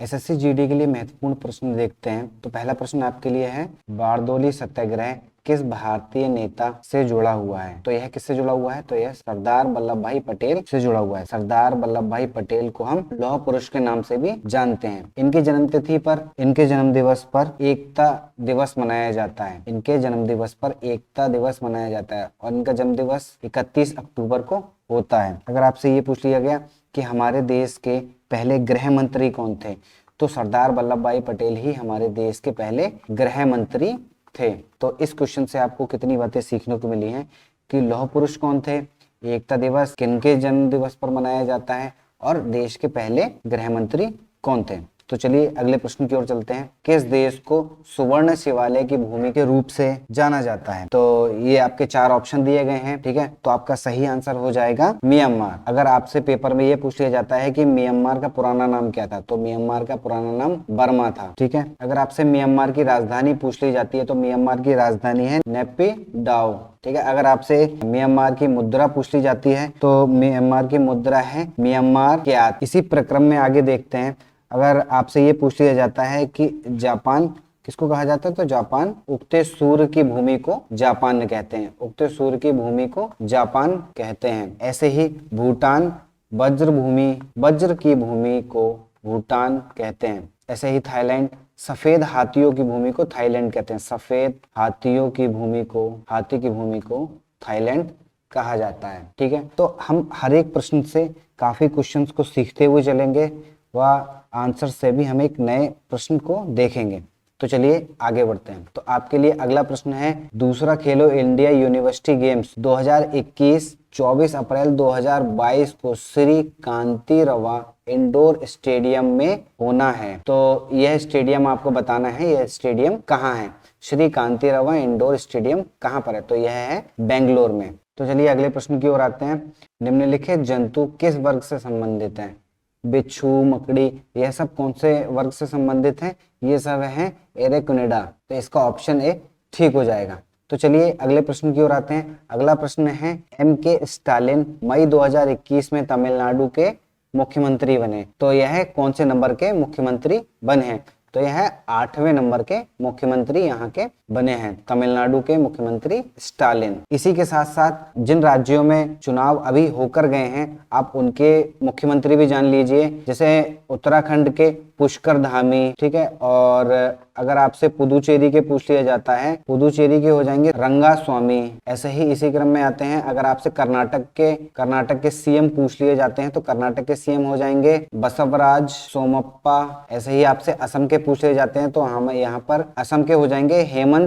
SSC GD के लिए महत्वपूर्ण प्रश्न देखते हैं। तो पहला प्रश्न आपके लिए है, बारदोली सत्याग्रह किस भारतीय नेता से जुड़ा हुआ है? तो यह किससे जुड़ा हुआ है? तो यह सरदार वल्लभ भाई पटेल से जुड़ा हुआ है। सरदार वल्लभ भाई पटेल को हम लौह पुरुष के नाम से भी जानते हैं। इनकी जन्म तिथि पर, इनके जन्म दिवस पर एकता दिवस मनाया जाता है। इनके जन्म दिवस पर एकता दिवस मनाया जाता है और इनका जन्म दिवस 31 अक्टूबर को होता है। अगर आपसे ये पूछ लिया गया कि हमारे देश के पहले गृह मंत्री कौन थे, तो सरदार वल्लभ भाई पटेल ही हमारे देश के पहले गृह मंत्री थे। तो इस क्वेश्चन से आपको कितनी बातें सीखने को मिली हैं कि लौह पुरुष कौन थे, एकता दिवस किनके जन्म दिवस पर मनाया जाता है और देश के पहले गृह मंत्री कौन थे। तो चलिए अगले प्रश्न की ओर चलते हैं। किस देश को सुवर्ण शिवालय की भूमि के रूप से जाना जाता है? तो ये आपके 4 ऑप्शन दिए गए हैं, ठीक है। तो आपका सही आंसर हो जाएगा म्यांमार। अगर आपसे पेपर में ये पूछ लिया जाता है कि म्यांमार का पुराना नाम क्या था, तो म्यांमार का पुराना नाम बर्मा था, ठीक है। अगर आपसे म्यांमार की राजधानी पूछ ली जाती है तो म्यांमार की राजधानी है नेपिडाओ, ठीक है। अगर आपसे म्यांमार की मुद्रा पूछ ली जाती है तो म्यांमार की मुद्रा है म्यांमार क्यात। इसी प्रक्रम में आगे देखते हैं। अगर आपसे ये पूछ लिया जाता है कि जापान किसको कहा जाता है, तो जापान उगते सूर्य की भूमि को जापान कहते हैं। उगते सूर्य की भूमि को जापान कहते हैं। ऐसे ही भूटान वज्र की भूमि को भूटान कहते हैं। ऐसे ही थाईलैंड सफेद हाथियों की भूमि को थाईलैंड कहते हैं। सफेद हाथियों की भूमि को, हाथी की भूमि को थाईलैंड कहा जाता है, ठीक है। तो हम हर एक प्रश्न से काफी क्वेश्चंस को सीखते हुए चलेंगे व आंसर से भी हम एक नए प्रश्न को देखेंगे। तो चलिए आगे बढ़ते हैं। तो आपके लिए अगला प्रश्न है, दूसरा खेलो इंडिया यूनिवर्सिटी गेम्स 2021 24 अप्रैल 2022 को श्री कांति रवा इंडोर स्टेडियम में होना है। तो यह स्टेडियम आपको बताना है, यह स्टेडियम कहाँ है। श्री कांति रवा इंडोर स्टेडियम कहाँ पर है? तो यह है बेंगलोर में। तो चलिए अगले प्रश्न की ओर आते हैं। निम्नलिखित जंतु किस वर्ग से संबंधित है? बिच्छू, मकड़ी, यह सब कौन से वर्ग से संबंधित हैं? ये सब हैं एरेक्निडा। तो इसका ऑप्शन ए ठीक हो जाएगा। तो चलिए अगले प्रश्न की ओर आते हैं। अगला प्रश्न है, एम.के. स्टालिन मई 2021 में तमिलनाडु के मुख्यमंत्री बने। तो यह कौन से नंबर के मुख्यमंत्री बने हैं? तो यह 8वें नंबर के मुख्यमंत्री यहाँ के बने हैं, तमिलनाडु के मुख्यमंत्री स्टालिन। इसी के साथ साथ जिन राज्यों में चुनाव अभी होकर गए हैं आप उनके मुख्यमंत्री भी जान लीजिए। जैसे उत्तराखंड के पुष्कर धामी, ठीक है। और अगर आपसे पुदुचेरी के पूछ लिया जाता है, पुदुचेरी के हो जाएंगे रंगास्वामी। ऐसे ही इसी क्रम में आते हैं। अगर आपसे कर्नाटक के सीएम पूछ लिए जाते हैं तो कर्नाटक के सीएम हो जाएंगे बसवराज सोमप्पा। ऐसे ही आपसे असम के पूछ लिए जाते हैं तो हम यहाँ पर असम के हो जाएंगे हेमंत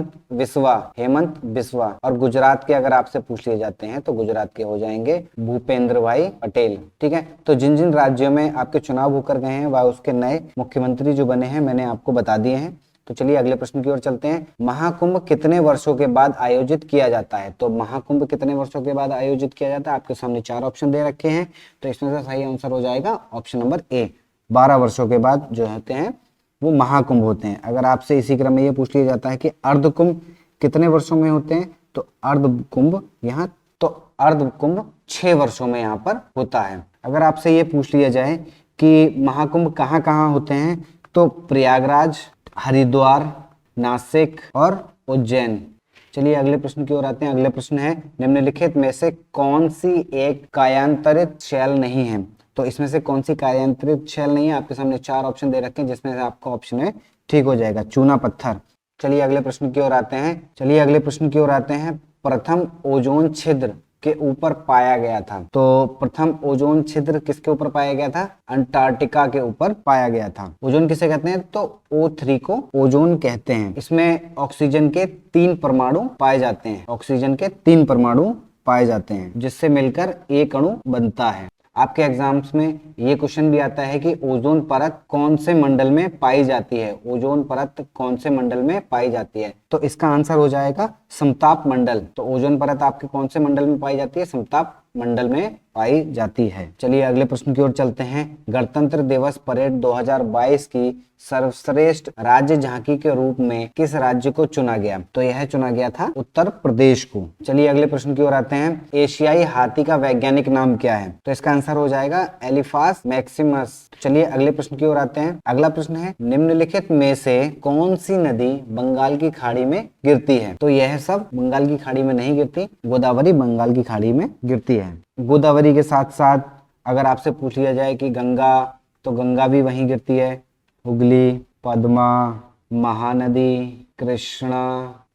बिस्वा। और गुजरात के अगर आपसे पूछ लिए जाते हैं तो गुजरात के हो जाएंगे भूपेंद्र भाई पटेल, ठीक है। तो जिन जिन राज्यों में आपके चुनाव होकर गए हैं वह उसके नए मुख्यमंत्री जो बने हैं मैंने आपको बता दिए हैं। तो चलिए अगले प्रश्न की ओर चलते हैं। महाकुंभ कितने वर्षों के बाद आयोजित किया जाता है? तो महाकुंभ कितने वर्षों के बाद आयोजित किया जाता है? आपके सामने 4 ऑप्शन दे रखे हैं। तो इसमें से सही आंसर हो जाएगा ऑप्शन नंबर ए। 12 वर्षों के बाद जो होते हैं वो महाकुंभ होते हैं। अगर आपसे इसी क्रम में ये पूछ लिया जाता है कि अर्धकुंभ कितने वर्षों में होते हैं, तो अर्धकुंभ 6 वर्षों में यहाँ पर होता है। अगर आपसे ये पूछ लिया जाए कि महाकुंभ कहाँ कहाँ होते हैं, तो प्रयागराज, हरिद्वार, नासिक और उज्जैन। चलिए अगले प्रश्न की ओर आते हैं। अगले प्रश्न है, निम्नलिखित में से कौन सी एक कायांतरित शैल नहीं है? तो इसमें से कौन सी कायांतरित शैल नहीं है? आपके सामने 4 ऑप्शन दे रखे हैं जिसमें से आपका ऑप्शन है ठीक हो जाएगा, चूना पत्थर। चलिए अगले प्रश्न की ओर आते हैं। प्रथम ओजोन छिद्र के ऊपर पाया गया था। तो प्रथम ओजोन छिद्र किसके ऊपर पाया गया था? अंटार्कटिका के ऊपर पाया गया था। ओजोन किसे कहते हैं? तो O3 को ओजोन कहते हैं। इसमें ऑक्सीजन के 3 परमाणु पाए जाते हैं, जिससे मिलकर एक अणु बनता है। आपके एग्जाम्स में ये क्वेश्चन भी आता है कि ओजोन परत कौन से मंडल में पाई जाती है? ओजोन परत कौन से मंडल में पाई जाती है? तो इसका आंसर हो जाएगा समताप मंडल। तो ओजोन परत आपके कौन से मंडल में पाई जाती है? समताप मंडल में पाई जाती है। चलिए अगले प्रश्न की ओर चलते हैं। गणतंत्र दिवस परेड 2022 की सर्वश्रेष्ठ राज्य झांकी के रूप में किस राज्य को चुना गया? तो यह चुना गया था उत्तर प्रदेश को। चलिए अगले प्रश्न की ओर आते हैं। एशियाई हाथी का वैज्ञानिक नाम क्या है? तो इसका आंसर हो जाएगा एलिफास मैक्सिमस। चलिए अगले प्रश्न की ओर आते हैं। अगला प्रश्न है, निम्नलिखित में से कौन सी नदी बंगाल की खाड़ी में गिरती है? तो यह सब बंगाल की खाड़ी में नहीं गिरती, गोदावरी बंगाल की खाड़ी में गिरती है। गोदावरी के साथ साथ अगर आपसे पूछ लिया जाए कि गंगा, तो गंगा भी वहीं गिरती है। हुगली, पद्मा, महानदी, कृष्णा,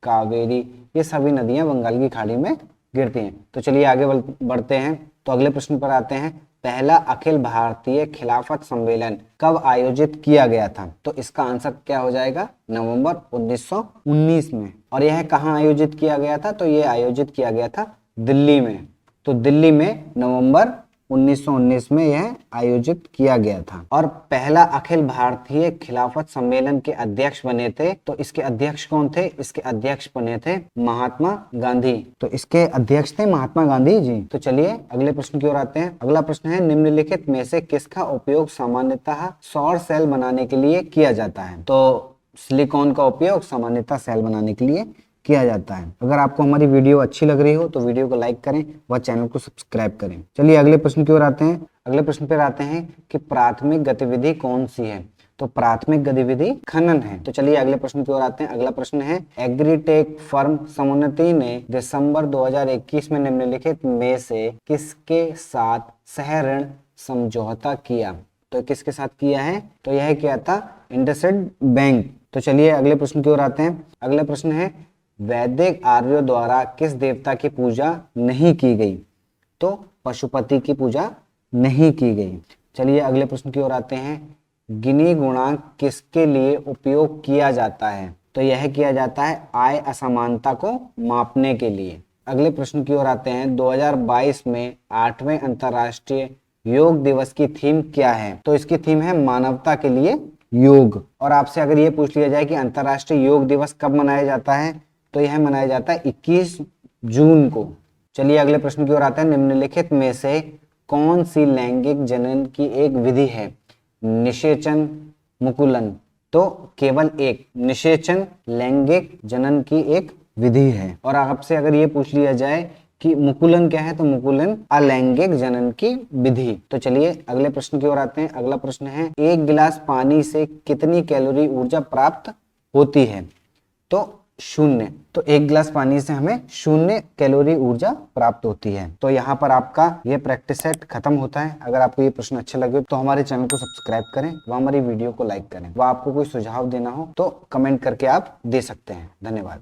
कावेरी, ये सभी नदियां बंगाल की खाड़ी में गिरती हैं। तो चलिए आगे बढ़ते हैं। तो अगले प्रश्न पर आते हैं। पहला अखिल भारतीय खिलाफत सम्मेलन कब आयोजित किया गया था? तो इसका आंसर क्या हो जाएगा? नवंबर 1919 में। और यह कहाँ आयोजित किया गया था? तो यह आयोजित किया गया था दिल्ली में। तो दिल्ली में नवंबर 1919 में यह आयोजित किया गया था। और पहला अखिल भारतीय खिलाफत सम्मेलन के अध्यक्ष बने थे, तो इसके अध्यक्ष कौन थे? इसके अध्यक्ष बने थे महात्मा गांधी। तो इसके अध्यक्ष थे महात्मा गांधी जी। तो चलिए अगले प्रश्न की ओर आते हैं। अगला प्रश्न है, निम्नलिखित में से किसका उपयोग सामान्यतः सौर सेल बनाने के लिए किया जाता है? तो सिलिकॉन का उपयोग सामान्यतः सेल बनाने के लिए किया जाता है। अगर आपको हमारी वीडियो अच्छी लग रही हो तो वीडियो को लाइक करें व चैनल को सब्सक्राइब करें। चलिए अगले प्रश्न की ओर आते हैं। अगले प्रश्न पर आते हैं कि प्राथमिक गतिविधि कौन सी है? तो प्राथमिक गतिविधि खनन है। तो चलिए अगले प्रश्न की ओर आते हैं। अगला प्रश्न है, एग्रीटेक फर्म समुन्नति ने दिसंबर 2021 में निम्नलिखित में से किसके साथ सह ऋण समझौता किया? तो किसके साथ किया है? तो यह किया था इंडसइंड बैंक। तो चलिए अगले प्रश्न की ओर आते हैं। अगला प्रश्न है, वैदिक आर्यों द्वारा किस देवता की पूजा नहीं की गई? तो पशुपति की पूजा नहीं की गई। चलिए अगले प्रश्न की ओर आते हैं। गिनी गुणांक किसके लिए उपयोग किया जाता है? तो यह किया जाता है आय असमानता को मापने के लिए। अगले प्रश्न की ओर आते हैं। 2022 में 8वें अंतर्राष्ट्रीय योग दिवस की थीम क्या है? तो इसकी थीम है मानवता के लिए योग। और आपसे अगर ये पूछ लिया जाए कि अंतर्राष्ट्रीय योग दिवस कब मनाया जाता है, तो यह मनाया जाता है 21 जून को। चलिए अगले प्रश्न की ओर आते हैं। निम्नलिखित में से कौन सी लैंगिक जनन की एक विधि है? निषेचन, मुकुलन। तो केवल एक, निषेचन लैंगिक जनन की एक विधि है। और आपसे अगर ये पूछ लिया जाए कि मुकुलन क्या है, तो मुकुलन अलैंगिक जनन की विधि। तो चलिए अगले प्रश्न की ओर आते हैं। अगला प्रश्न है, एक गिलास पानी से कितनी कैलोरी ऊर्जा प्राप्त होती है? तो 0। तो एक गिलास पानी से हमें 0 कैलोरी ऊर्जा प्राप्त होती है। तो यहाँ पर आपका ये प्रैक्टिस सेट खत्म होता है। अगर आपको ये प्रश्न अच्छे लगे तो हमारे चैनल को सब्सक्राइब करें व हमारी वीडियो को लाइक करें। व आपको कोई सुझाव देना हो तो कमेंट करके आप दे सकते हैं। धन्यवाद।